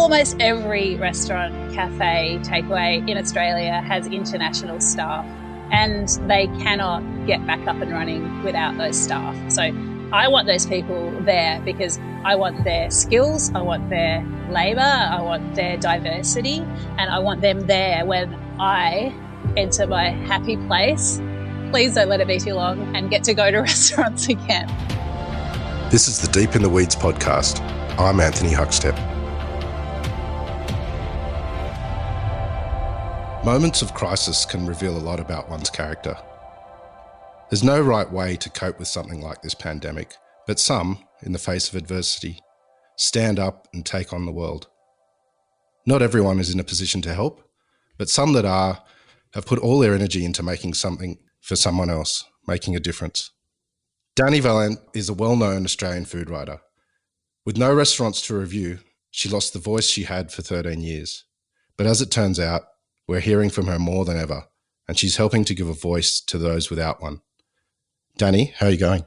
almost every restaurant, cafe, takeaway in Australia has international staff, and they cannot get back up and running without those staff. So I want those people there because I want their skills, I want their labour, I want their diversity, and I want them there when I enter my happy place. Please don't let it be too long and get to go to restaurants again. This is the Deep in the Weeds podcast. I'm Anthony Huckstep. Moments of crisis can reveal a lot about one's character. There's no right way to cope with something like this pandemic, but some, in the face of adversity, stand up and take on the world. Not everyone is in a position to help, but some that are have put all their energy into making something for someone else, making a difference. Dani Valent is a well-known Australian food writer. With no restaurants to review, she lost the voice she had for 13 years. But as it turns out, we're hearing from her more than ever, and she's helping to give a voice to those without one. Dani, how are you going?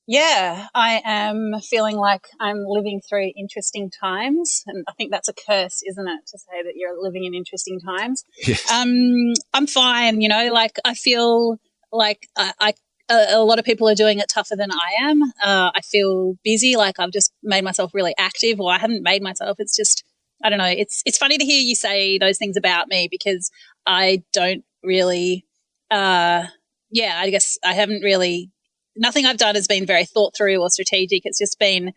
Yeah, I am feeling like I'm living through interesting times, and I think that's a curse, isn't it, to say that you're living in interesting times? Yes. I'm fine, I feel like a lot of people are doing it tougher than I am. I feel busy, like I've just made myself really active, or I haven't made myself. It's just, I don't know. It's funny to hear you say those things about me because I don't really, I guess I haven't really, nothing I've done has been very thought through or strategic. It's just been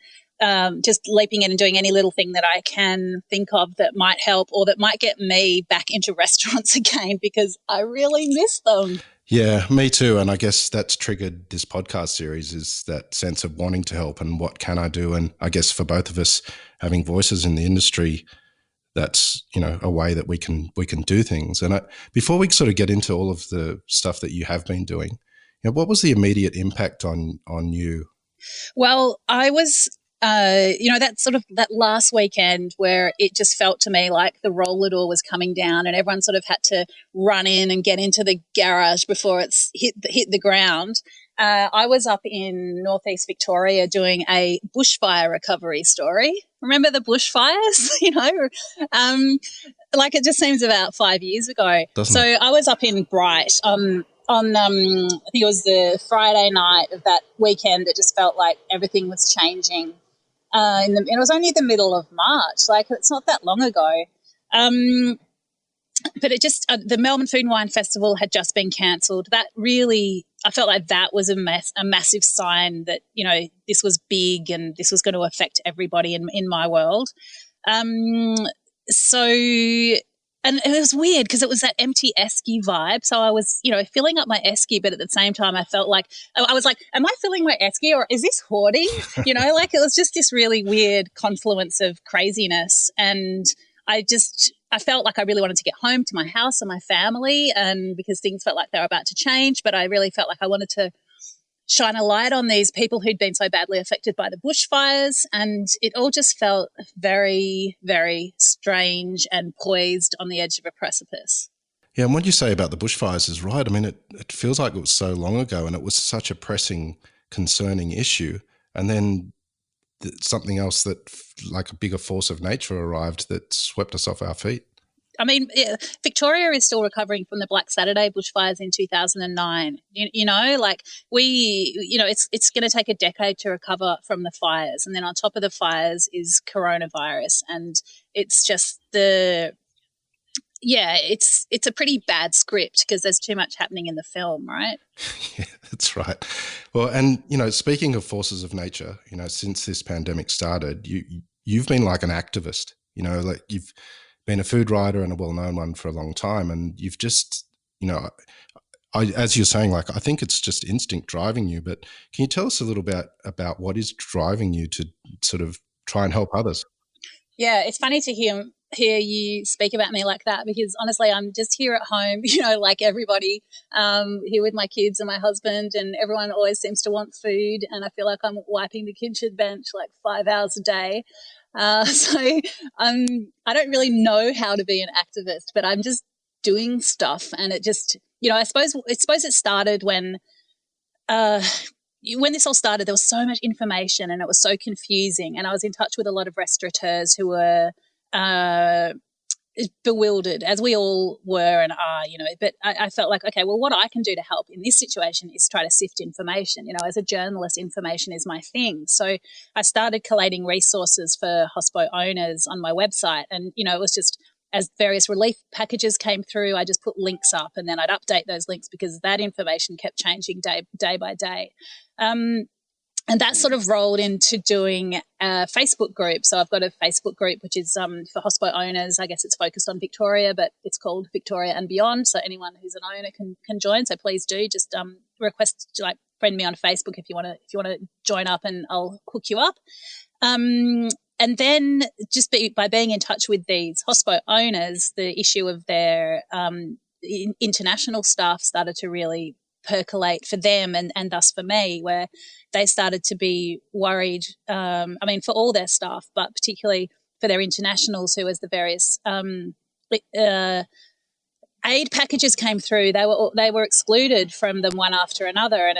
just leaping in and doing any little thing that I can think of that might help or that might get me back into restaurants again because I really miss them. Yeah, me too. And I guess that's triggered this podcast series, is that sense of wanting to help and what can I do? And I guess for both of us having voices in the industry, that's, a way that we can do things. And before we sort of get into all of the stuff that you have been doing, what was the immediate impact on you? Well, I was, that last weekend where it just felt to me like the roller door was coming down and everyone sort of had to run in and get into the garage before it's hit the ground. I was up in northeast Victoria doing a bushfire recovery story. Remember the bushfires? It just seems about 5 years ago. Doesn't it? I was up in Bright on I think it was the Friday night of that weekend. It just felt like everything was changing. It was only the middle of March. Like, it's not that long ago. But it just, the Melbourne Food and Wine Festival had just been cancelled. That really, I felt like that was a massive sign that, this was big and this was going to affect everybody in my world. And it was weird because it was that empty esky vibe. So I was, filling up my esky, but at the same time I felt like, I was like, am I filling my esky or is this hoarding? It was just this really weird confluence of craziness. And I felt like I really wanted to get home to my house and my family, and because things felt like they were about to change, but I really felt like I wanted to shine a light on these people who'd been so badly affected by the bushfires, and it all just felt very, very strange and poised on the edge of a precipice. Yeah, and what you say about the bushfires is right. I mean, it feels like it was so long ago and it was such a pressing, concerning issue, and then something else that, like a bigger force of nature, arrived that swept us off our feet. I mean, Victoria is still recovering from the Black Saturday bushfires in 2009. It's going to take a decade to recover from the fires. And then on top of the fires is coronavirus. And it's just it's a pretty bad script because there's too much happening in the film, right? Yeah, that's right. Well, and, speaking of forces of nature, since this pandemic started, you've been like an activist, like you've been a food writer and a well-known one for a long time. And you've just, as you're saying, like, I think it's just instinct driving you, but can you tell us a little bit about what is driving you to sort of try and help others? Yeah, it's funny to hear you speak about me like that because honestly, I'm just here at home, like everybody, here with my kids and my husband, and everyone always seems to want food. And I feel like I'm wiping the kitchen bench like 5 hours a day. I don't really know how to be an activist, but I'm just doing stuff. And it just, I suppose it started when this all started, there was so much information and it was so confusing. And I was in touch with a lot of restaurateurs who were bewildered, as we all were and are, but I felt like, okay, well, what I can do to help in this situation is try to sift information. As a journalist, information is my thing. So I started collating resources for hospo owners on my website. And, it was just, as various relief packages came through, I just put links up, and then I'd update those links because that information kept changing day by day. And that sort of rolled into doing a Facebook group. So I've got a Facebook group, which is for hospo owners. I guess it's focused on Victoria, but it's called Victoria and Beyond. So anyone who's an owner can join. So please do just request, friend me on Facebook if you want to join up, and I'll hook you up. And then just by being in touch with these hospo owners, the issue of their international staff started to really percolate for them and thus for me, where they started to be worried, for all their staff, but particularly for their internationals who, as the various aid packages came through, they were excluded from them one after another.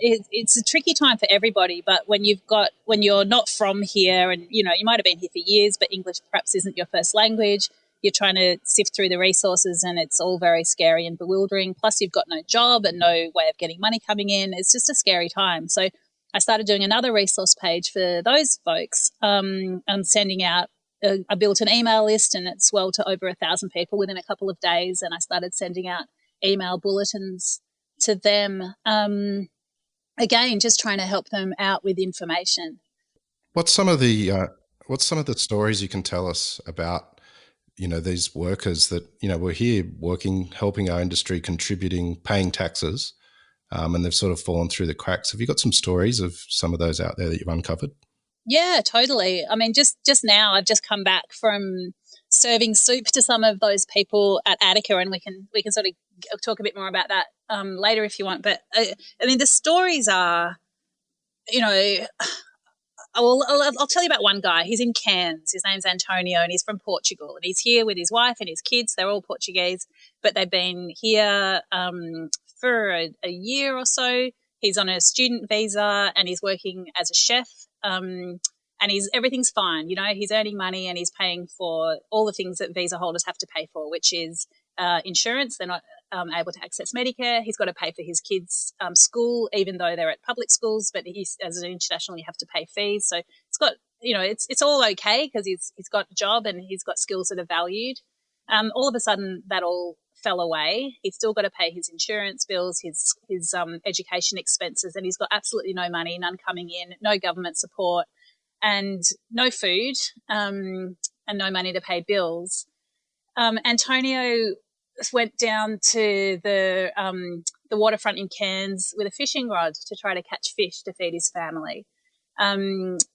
It's a tricky time for everybody, but when you're not from here, and you might have been here for years, but English perhaps isn't your first language, you're trying to sift through the resources, and it's all very scary and bewildering. Plus you've got no job and no way of getting money coming in. It's just a scary time. So I started doing another resource page for those folks. I'm sending out, I built an email list, and it swelled to over 1,000 people within a couple of days. And I started sending out email bulletins to them. Again, just trying to help them out with information. What's some of the stories you can tell us about, these workers that, we're here working, helping our industry, contributing, paying taxes, and they've sort of fallen through the cracks. Have you got some stories of some of those out there that you've uncovered? Yeah, totally. I mean, just now I've just come back from serving soup to some of those people at Attica, and we can sort of talk a bit more about that later if you want. But the stories are, I'll tell you about one guy. He's in Cairns. His name's Antonio, and he's from Portugal. And he's here with his wife and his kids. They're all Portuguese, but they've been here for a year or so. He's on a student visa, and he's working as a chef. And everything's fine. He's earning money, and he's paying for all the things that visa holders have to pay for, which is insurance. They're not able to access Medicare. He's got to pay for his kids' school, even though they're at public schools. But as an international, you have to pay fees. So it's got, it's all okay because he's got a job and he's got skills that are valued. All of a sudden, that all fell away. He's still got to pay his insurance bills, his education expenses, and he's got absolutely no money, none coming in, no government support, and no food, and no money to pay bills. Antonio went down to the waterfront in Cairns with a fishing rod to try to catch fish to feed his family.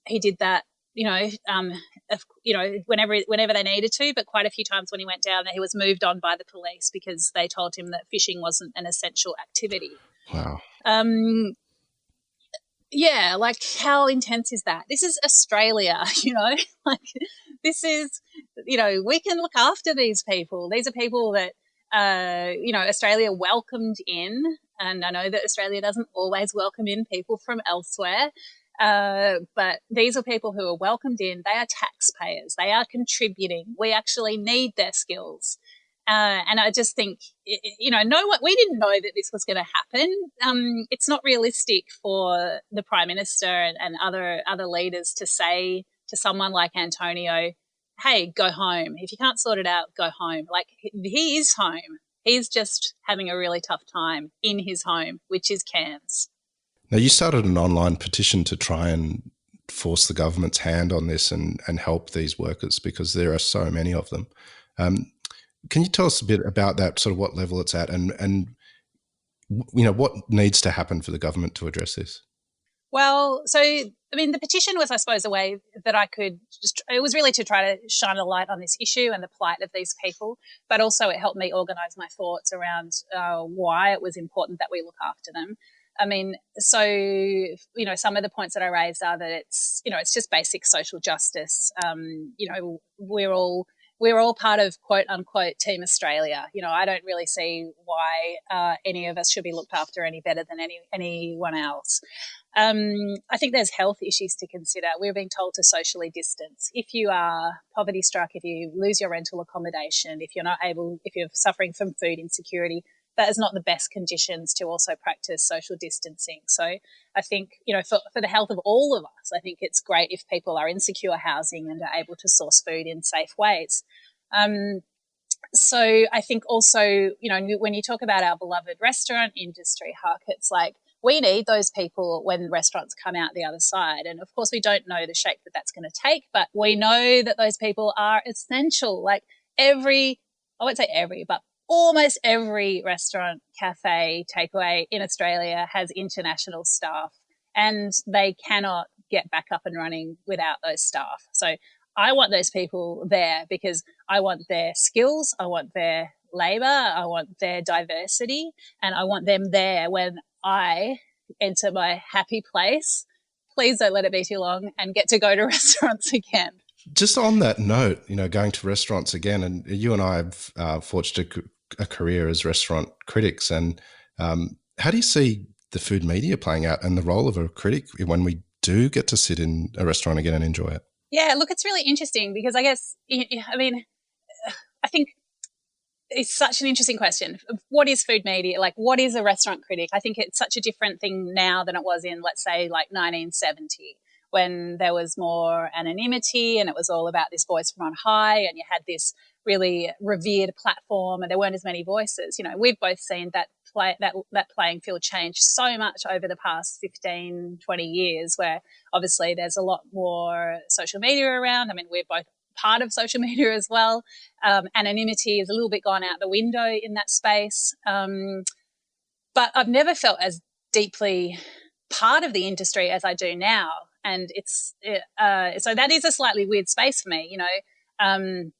He did that, whenever they needed to, but quite a few times when he went down there, he was moved on by the police because they told him that fishing wasn't an essential activity. Wow. Yeah, like how intense is that? This is Australia, this is, we can look after these people. These are people that, Australia welcomed in, and I know that Australia doesn't always welcome in people from elsewhere, but these are people who are welcomed in. They are taxpayers. They are contributing. We actually need their skills. And I just think, we didn't know that this was going to happen. It's not realistic for the Prime Minister and other leaders to say to someone like Antonio, hey, go home. If you can't sort it out, go home. Like, he is home. He's just having a really tough time in his home, which is Cairns. Now, you started an online petition to try and force the government's hand on this and help these workers because there are so many of them. Can you tell us a bit about that, sort of what level it's at and what needs to happen for the government to address this? Well, so, the petition was, I suppose, a way that I could it was really to try to shine a light on this issue and the plight of these people, but also it helped me organise my thoughts around why it was important that we look after them. Some of the points that I raised are that it's just basic social justice. we're all part of quote unquote Team Australia. You know, I don't really see why any of us should be looked after any better than anyone else. I think there's health issues to consider. We're being told to socially distance. If you are poverty struck, if you lose your rental accommodation, if you're suffering from food insecurity, that is not the best conditions to also practice social distancing. So I think, you know, for the health of all of us, I think it's great if people are in secure housing and are able to source food in safe ways. So I think also, you know, when you talk about our beloved restaurant industry, HUCK, it's like we need those people when restaurants come out the other side. And of course, we don't know the shape that that's going to take, but we know that those people are essential. Like I won't say every, but almost every restaurant, cafe, takeaway in Australia has international staff, and they cannot get back up and running without those staff. So I want those people there because I want their skills, I want their labour, I want their diversity, and I want them there when I enter my happy place. Please don't let it be too long and get to go to restaurants again. Just on that note, you know, going to restaurants again, and you and I have forged a career as restaurant critics. And how do you see the food media playing out and the role of a critic when we do get to sit in a restaurant again and enjoy it? Yeah, look, it's really interesting because I guess, I mean, I think it's such an interesting question. What is food media? Like, what is a restaurant critic? I think it's such a different thing now than it was in, let's say, like 1970, when there was more anonymity and it was all about this voice from on high, and you had this really revered platform and there weren't as many voices. You know, we've both seen that playing field change so much over the past 15, 20 years, where obviously there's a lot more social media around. I mean, we're both part of social media as well. Anonymity is a little bit gone out the window in that space. But I've never felt as deeply part of the industry as I do now. And so that is a slightly weird space for me, you know.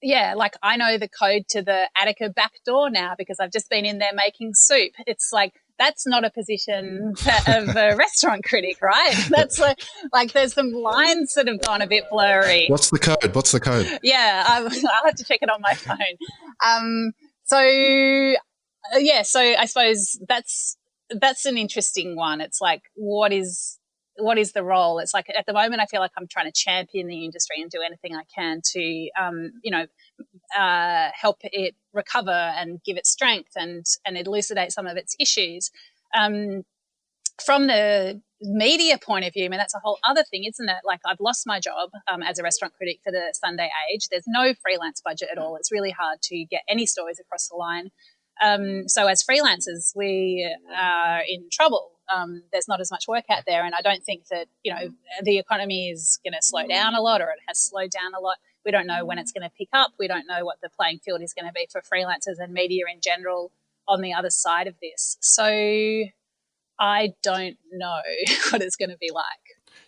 Yeah, like I know the code to the Attica back door now because I've just been in there making soup. It's like, that's not a position of a restaurant critic, right? That's like there's some lines that have gone a bit blurry. What's the code? Yeah, I'll have to check it on my phone. So I suppose that's an interesting one. It's like, what is the role? It's like at the moment I feel like I'm trying to champion the industry and do anything I can to, help it recover and give it strength and elucidate some of its issues. From the media point of view, I mean, that's a whole other thing, isn't it? Like, I've lost my job as a restaurant critic for the Sunday Age. There's no freelance budget at all. It's really hard to get any stories across the line. So as freelancers, we are in trouble. There's not as much work out there, and I don't think that, you know, the economy is going to slow down a lot, or it has slowed down a lot. We don't know when it's going to pick up. We don't know what the playing field is going to be for freelancers and media in general on the other side of this. So I don't know what it's going to be like.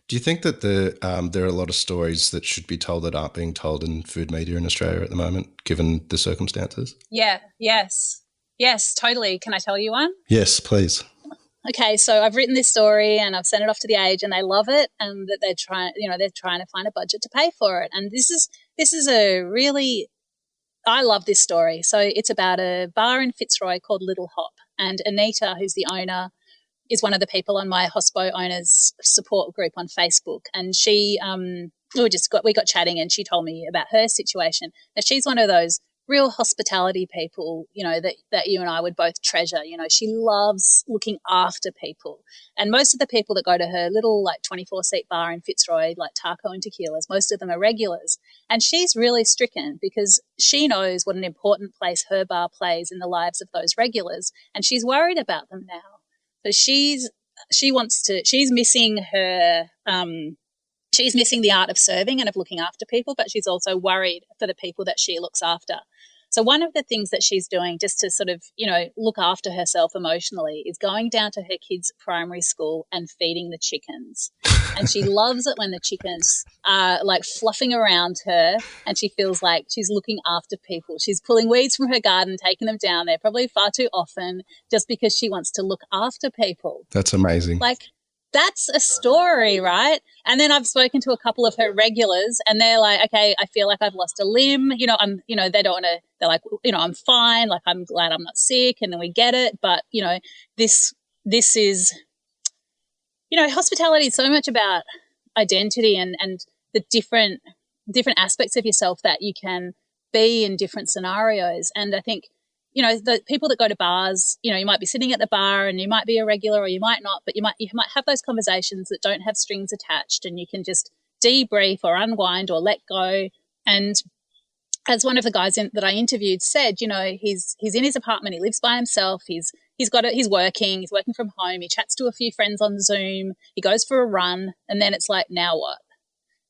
Do you think that there are a lot of stories that should be told that aren't being told in food media in Australia at the moment, given the circumstances? Yes, totally. Can I tell you one? Yes, please. Okay, so I've written this story and I've sent it off to the Age, and they love it, and that they're trying to find a budget to pay for it. And this is a really, I love this story. So it's about a bar in Fitzroy called Little Hop, and Anita, who's the owner, is one of the people on my Hospo owners support group on Facebook, and she we got chatting, and she told me about her situation. Now, she's one of those real hospitality people, you know, that you and I would both treasure. You know, she loves looking after people. And most of the people that go to her little, like, 24-seat bar in Fitzroy, like Taco and Tequilas, most of them are regulars. And she's really stricken because she knows what an important place her bar plays in the lives of those regulars, and she's worried about them now. So she's missing her she's missing the art of serving and of looking after people, but she's also worried for the people that she looks after. So one of the things that she's doing just to sort of, you know, look after herself emotionally is going down to her kids' primary school and feeding the chickens. And she loves it when the chickens are, like, fluffing around her and she feels like she's looking after people. She's pulling weeds from her garden, taking them down there, probably far too often, just because she wants to look after people. That's amazing. Like, that's a story, right? And then I've spoken to a couple of her regulars and they're like, okay, I feel like I've lost a limb. They don't want to, they're like, I'm fine. Like, I'm glad I'm not sick. And then we get it. But, this is, hospitality is so much about identity and the different aspects of yourself that you can be in different scenarios. And I think, the people that go to bars, you might be sitting at the bar and you might be a regular or you might not, but you might have those conversations that don't have strings attached and you can just debrief or unwind or let go. And as one of the guys that I interviewed said, he's in his apartment, he lives by himself, he's working from home, he chats to a few friends on Zoom, he goes for a run, and then it's like, now what?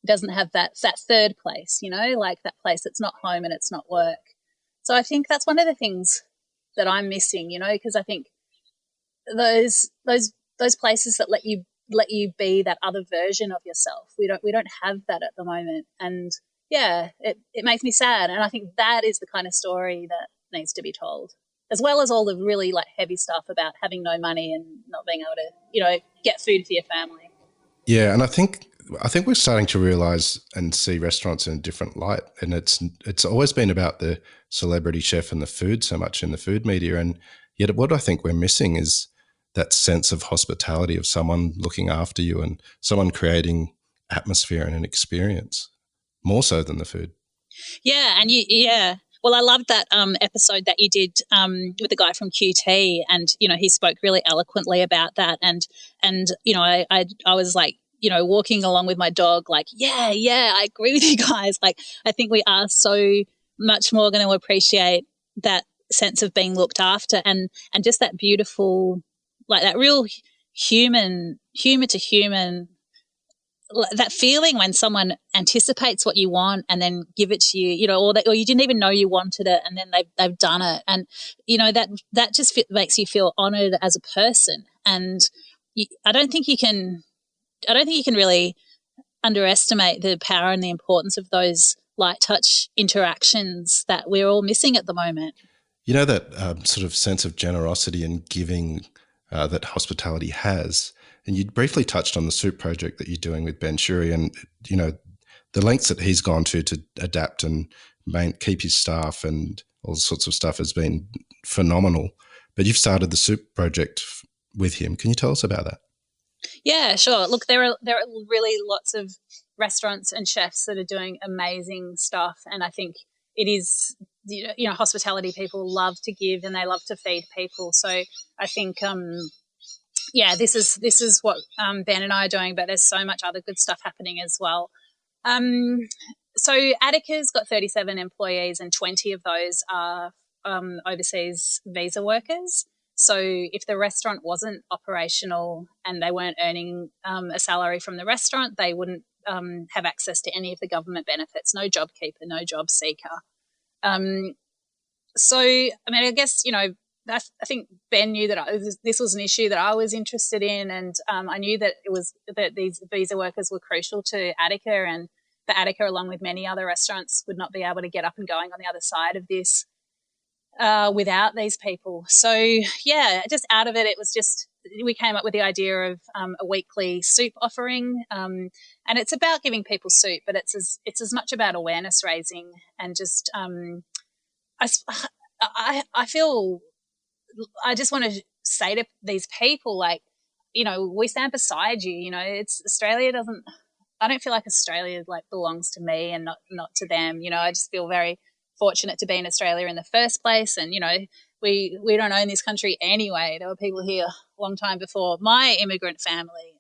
He doesn't have that third place, like that place that's not home and it's not work. So I think that's one of the things that I'm missing, because I think those places that let you be that other version of yourself, we don't have that at the moment. And yeah, it makes me sad. And I think that is the kind of story that needs to be told, as well as all the really like heavy stuff about having no money and not being able to, get food for your family. Yeah, and I think we're starting to realise and see restaurants in a different light. And it's always been about the celebrity chef and the food so much in the food media. And yet what I think we're missing is that sense of hospitality, of someone looking after you and someone creating atmosphere and an experience, more so than the food. Yeah, and well, I loved that episode that you did with the guy from QT, and he spoke really eloquently about that. And I was like, walking along with my dog, like, yeah, I agree with you guys. Like, I think we are so much more going to appreciate that sense of being looked after and just that beautiful, like that real human to human, that feeling when someone anticipates what you want and then give it to you, or you didn't even know you wanted it and then they've done it. And, that just makes you feel honored as a person. And I don't think you can really underestimate the power and the importance of those light touch interactions that we're all missing at the moment. That sort of sense of generosity and giving that hospitality has. And you briefly touched on the soup project that you're doing with Ben Shuri and, the lengths that he's gone to adapt and keep his staff and all sorts of stuff has been phenomenal. But you've started the soup project with him. Can you tell us about that? Yeah, sure. Look, there are really lots of restaurants and chefs that are doing amazing stuff, and I think it is, hospitality people love to give and they love to feed people. So I think, this is what Ben and I are doing, but there's so much other good stuff happening as well. So Attica's got 37 employees, and 20 of those are overseas visa workers. So if the restaurant wasn't operational and they weren't earning a salary from the restaurant, they wouldn't have access to any of the government benefits. No job keeper, no job seeker. So, I mean, I guess, I think Ben knew that this was an issue that I was interested in, and I knew that that these visa workers were crucial to Attica, and that Attica, along with many other restaurants, would not be able to get up and going on the other side of this without these people. So yeah, just out of it was just, we came up with the idea of a weekly soup offering, and it's about giving people soup, but it's as much about awareness raising and just I feel I just want to say to these people, like, we stand beside you. It's Australia doesn't. I don't feel like Australia like belongs to me and not to them. I just feel very fortunate to be in Australia in the first place, and we don't own this country anyway. There were people here a long time before my immigrant family.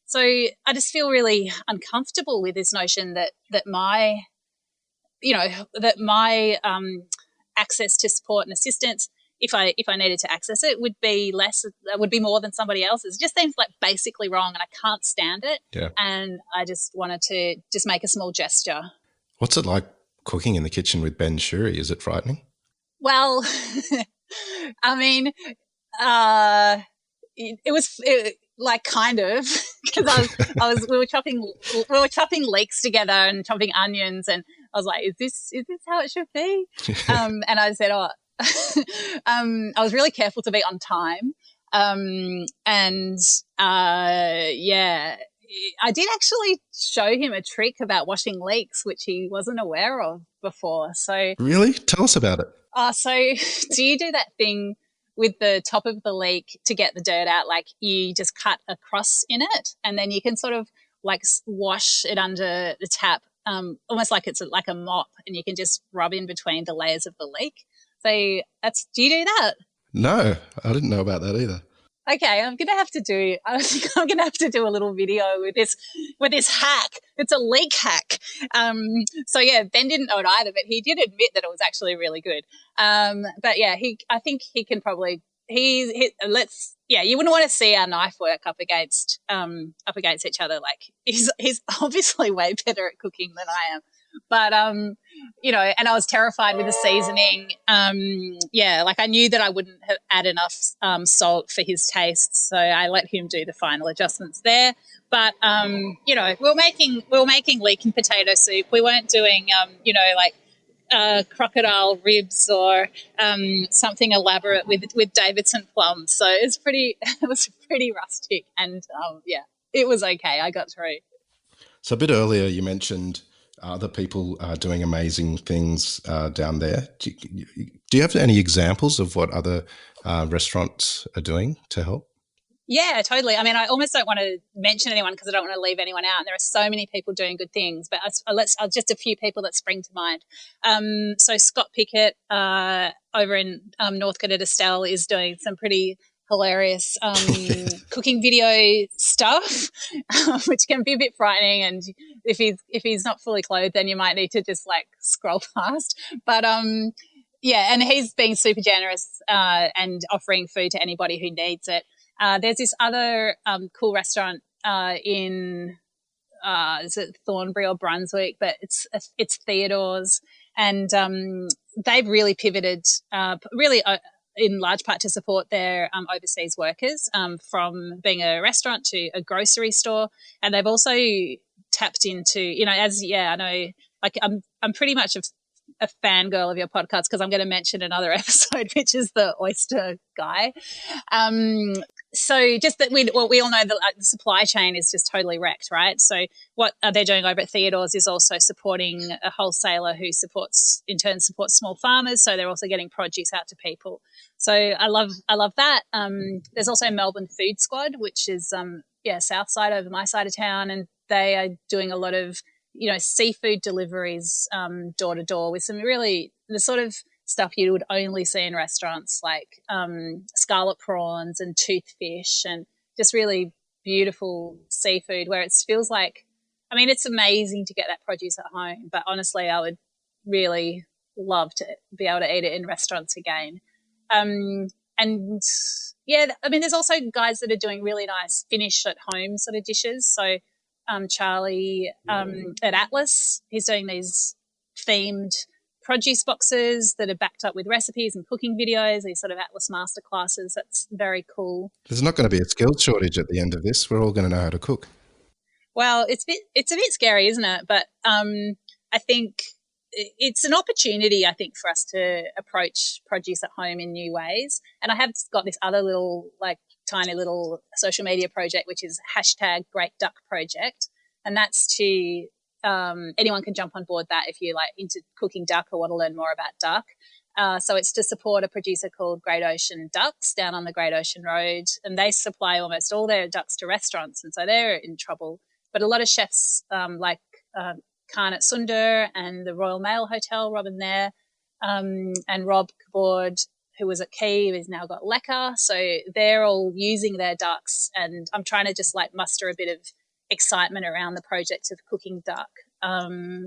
So I just feel really uncomfortable with this notion that my access to support and assistance, if I needed to access it, would be more than somebody else's. It just seems like basically wrong, and I can't stand it. Yeah. And I just wanted to just make a small gesture. What's it like cooking in the kitchen with Ben Shuri? Is it frightening? Well, I mean, it was like kind of, because we were chopping leeks together and chopping onions, and I was like, is this how it should be? And I said, I was really careful to be on time. And yeah, I did actually show him a trick about washing leeks, which he wasn't aware of before. So, Really? Tell us about it. so do you do that thing with the top of the leek to get the dirt out? Like you just cut a cross in it, and then you can sort of like wash it under the tap, almost like it's like a mop, and you can just rub in between the layers of the leek. So do you do that? No, I didn't know about that either. Okay, I think I'm gonna have to do a little video with this hack. It's a leak hack. So yeah, Ben didn't know it either, but he did admit that it was actually really good. But yeah, I think he can probably, you wouldn't want to see our knife work up against each other. Like he's obviously way better at cooking than I am. But and I was terrified with the seasoning. Like I knew that I wouldn't have add enough salt for his taste, so I let him do the final adjustments there. But we were making leek and potato soup. We weren't doing crocodile ribs or something elaborate with Davidson plums. So it was pretty rustic, and it was okay. I got through. So a bit earlier you mentioned other people are doing amazing things down there. Do you have any examples of what other restaurants are doing to help? Yeah, totally. I mean, I almost don't want to mention anyone because I don't want to leave anyone out. And there are so many people doing good things, but just a few people that spring to mind. So Scott Pickett over in Northcote at Estelle is doing some pretty hilarious cooking video stuff, which can be a bit frightening. And if he's not fully clothed, then you might need to just like scroll past. But and he's being super generous and offering food to anybody who needs it. There's this other cool restaurant in is it Thornbury or Brunswick, but it's Theodore's, and they've really pivoted in large part to support their overseas workers from being a restaurant to a grocery store. And they've also tapped into, I know, like I'm pretty much a fangirl of your podcast because I'm going to mention another episode, which is the oyster guy. So just that we all know that the supply chain is just totally wrecked, right? So what they're doing over at Theodore's is also supporting a wholesaler who in turn supports small farmers. So they're also getting produce out to people. So I love that. There's also Melbourne Food Squad, which is south side over my side of town, and they are doing a lot of seafood deliveries door to door with some really the sort of stuff you would only see in restaurants, like scallop prawns and toothfish and just really beautiful seafood where it feels like, I mean, it's amazing to get that produce at home, but honestly, I would really love to be able to eat it in restaurants again. And yeah, I mean, there's also guys that are doing really nice finish at home sort of dishes. So Charlie at Atlas, he's doing these themed produce boxes that are backed up with recipes and cooking videos, these sort of Atlas masterclasses. That's very cool. There's not going to be a skills shortage at the end of this. We're all going to know how to cook. Well, it's a bit scary, isn't it? But I think it's an opportunity, I think, for us to approach produce at home in new ways. And I have got this other little, like, tiny little social media project, which is #GreatDuckProject. And that's to anyone can jump on board that if you're like into cooking duck or want to learn more about duck. So it's to support a producer called Great Ocean Ducks down on the Great Ocean Road, and they supply almost all their ducks to restaurants, and so they're in trouble. But a lot of chefs like Khan at Sundar and the Royal Mail Hotel, Robin there, and Rob Kabord, who was at Key, has now got Lecker. So they're all using their ducks, and I'm trying to just like muster a bit of excitement around the project of cooking duck,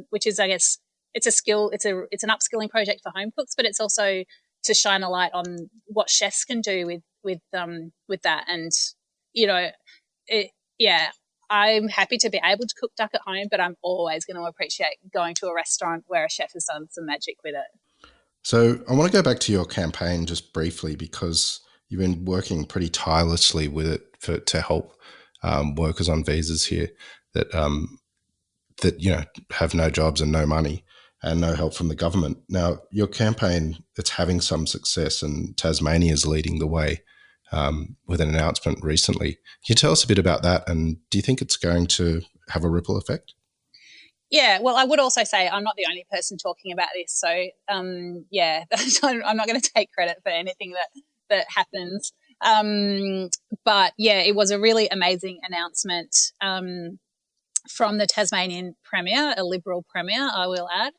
which is, I guess, it's a skill. It's an upskilling project for home cooks, but it's also to shine a light on what chefs can do with that. And I'm happy to be able to cook duck at home, but I'm always going to appreciate going to a restaurant where a chef has done some magic with it. So I want to go back to your campaign just briefly, because you've been working pretty tirelessly with it to help workers on visas here that have no jobs and no money and no help from the government. Now, your campaign, it's having some success, and Tasmania is leading the way. with an announcement recently. Can you tell us a bit about that, and do you think it's going to have a ripple effect? Yeah, well, I would also say I'm not the only person talking about this. So, yeah, I'm not going to take credit for anything that happens. But, yeah, it was a really amazing announcement from the Tasmanian Premier, a Liberal Premier, I will add,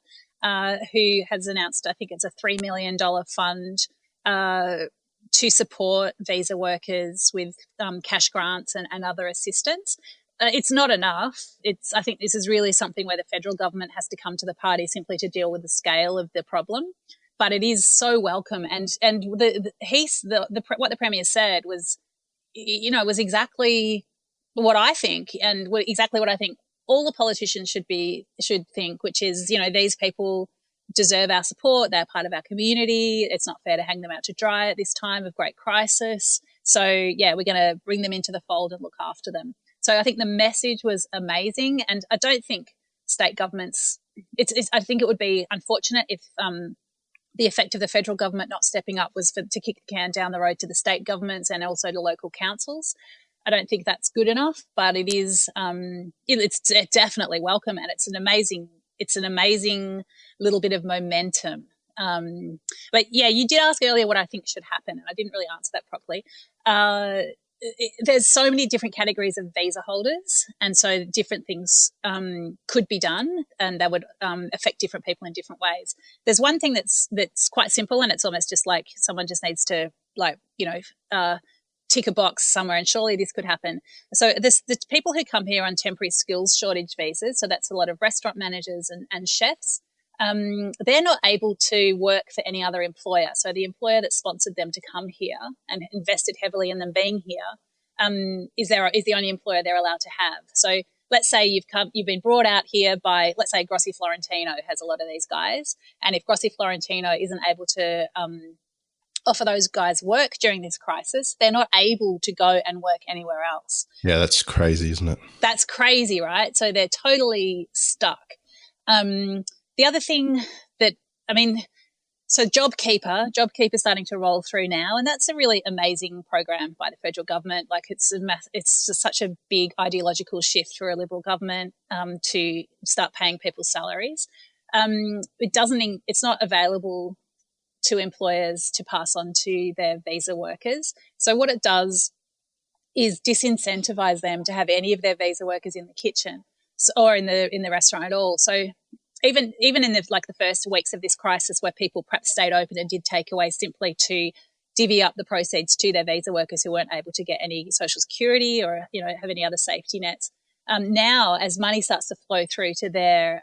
who has announced, I think it's a $3 million fund to support visa workers with cash grants and other assistance. It's not enough. I think this is really something where the federal government has to come to the party simply to deal with the scale of the problem. But it is so welcome, and what the Premier said was, was exactly what I think, and exactly what I think all the politicians should think, which is, these people deserve our support. They're part of our community. It's not fair to hang them out to dry at this time of great crisis. So, yeah, we're going to bring them into the fold and look after them. So I think the message was amazing, and I don't think state governments. I think it would be unfortunate if the effect of the federal government not stepping up was to kick the can down the road to the state governments and also to local councils. I don't think that's good enough, but it is. It's definitely welcome, and it's an amazing little bit of momentum. But yeah, you did ask earlier what I think should happen, and I didn't really answer that properly. There's so many different categories of visa holders, and so different things could be done, and that would affect different people in different ways. There's one thing that's quite simple, and it's almost just like someone just needs to tick a box somewhere, and surely this could happen. So the people who come here on temporary skills shortage visas, so that's a lot of restaurant managers and chefs, they're not able to work for any other employer. So the employer that sponsored them to come here and invested heavily in them being here is the only employer they're allowed to have. So let's say you've been brought out here by, let's say Grossi Florentino has a lot of these guys, and if Grossi Florentino isn't able to offer those guys work during this crisis, they're not able to go and work anywhere else. Yeah, that's crazy, isn't it? That's crazy, right? So they're totally stuck. The other thing so JobKeeper starting to roll through now, and that's a really amazing program by the federal government. Like it's just such a big ideological shift for a Liberal government to start paying people's salaries. It's not available to employers to pass on to their visa workers. So what it does is disincentivize them to have any of their visa workers in the kitchen or in the restaurant at all. So even in the first weeks of this crisis, where people perhaps stayed open and did takeaway simply to divvy up the proceeds to their visa workers who weren't able to get any social security or have any other safety nets. Now, as money starts to flow through to their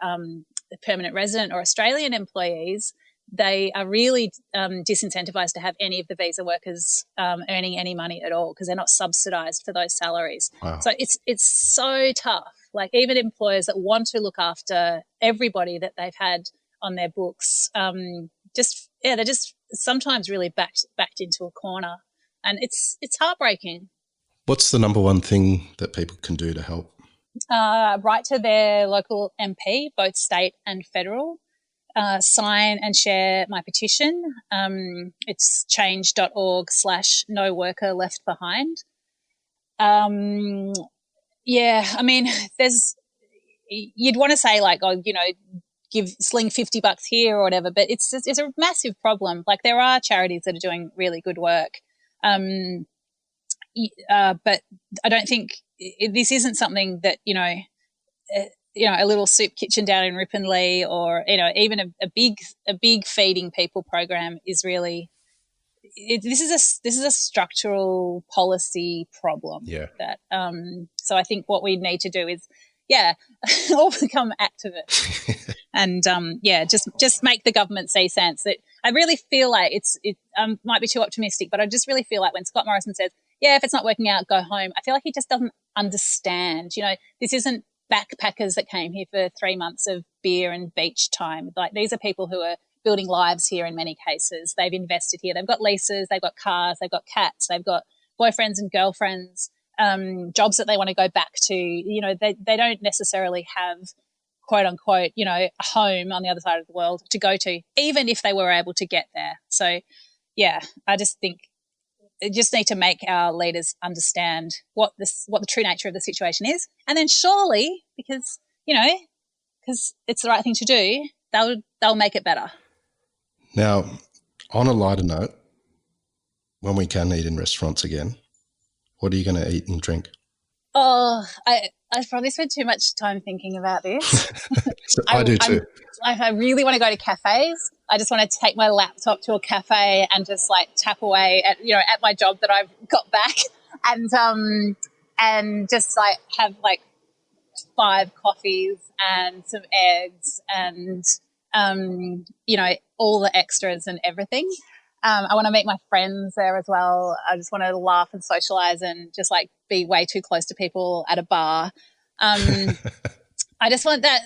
permanent resident or Australian employees, they are really disincentivized to have any of the visa workers earning any money at all because they're not subsidized for those salaries. Wow. So it's so tough. Like even employers that want to look after everybody that they've had on their books, they're just sometimes really backed into a corner, and it's heartbreaking. What's the number one thing that people can do to help? Write to their local MP, both state and federal. Sign and share my petition. It's change.org/no worker left behind. Yeah, I mean, you'd want to say like, sling $50 here or whatever, but it's a massive problem. Like there are charities that are doing really good work. But I don't think this isn't something that, a little soup kitchen down in Ripponlea or, even a big feeding people program is really, this is a structural policy problem. Yeah. So I think what we need to do is, all become activists and, just make the government see sense. That I really feel like it might be too optimistic, but I just really feel like when Scott Morrison says, if it's not working out, go home, I feel like he just doesn't understand. This isn't backpackers that came here for 3 months of beer and beach time. Like these are people who are building lives here in many cases. They've invested here. They've got leases, they've got cars, they've got cats, they've got boyfriends and girlfriends, jobs that they want to go back to. They don't necessarily have, quote unquote, a home on the other side of the world to go to, even if they were able to get there. So, I just think just need to make our leaders understand what the true nature of the situation is. And then surely, because it's the right thing to do, they'll make it better. Now, on a lighter note, when we can eat in restaurants again, what are you going to eat and drink? Oh, I've probably spent too much time thinking about this. I do too. I really want to go to cafes. I just want to take my laptop to a cafe and just like tap away at my job that I've got back, and just like have like 5 coffees and some eggs and all the extras and everything. I want to meet my friends there as well. I just want to laugh and socialize and just like be way too close to people at a bar. I just want that.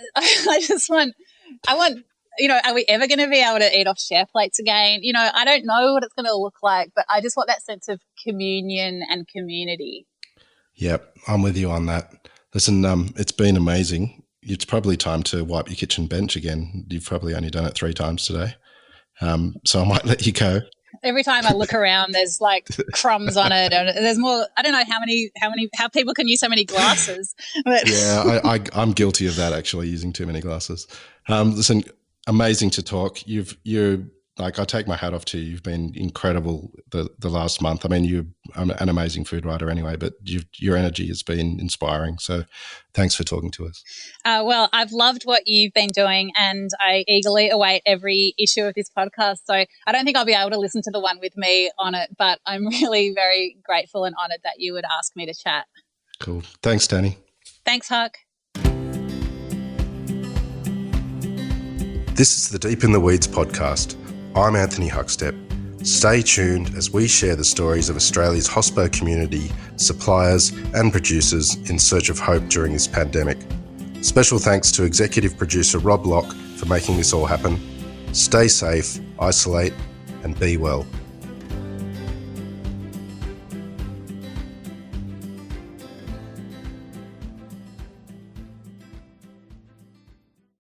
I want, are we ever going to be able to eat off share plates again? I don't know what it's going to look like, but I just want that sense of communion and community. Yep, I'm with you on that. Listen, it's been amazing. It's probably time to wipe your kitchen bench again. You've probably only done it 3 times today. So I might let you go. Every time I look around, there's like crumbs on it, and there's more. I don't know how people can use so many glasses. But yeah, I'm guilty of that, actually, using too many glasses. Listen, amazing to talk. You're like, I take my hat off to you. You've been incredible the last month. I mean, you're an amazing food writer anyway, but your energy has been inspiring. So thanks for talking to us. Well, I've loved what you've been doing, and I eagerly await every issue of this podcast. So I don't think I'll be able to listen to the one with me on it, but I'm really very grateful and honoured that you would ask me to chat. Cool. Thanks, Dani. Thanks, Huck. This is the Deep in the Weeds podcast. I'm Anthony Huckstep. Stay tuned as we share the stories of Australia's hospo community, suppliers and producers in search of hope during this pandemic. Special thanks to executive producer Rob Locke for making this all happen. Stay safe, isolate and be well.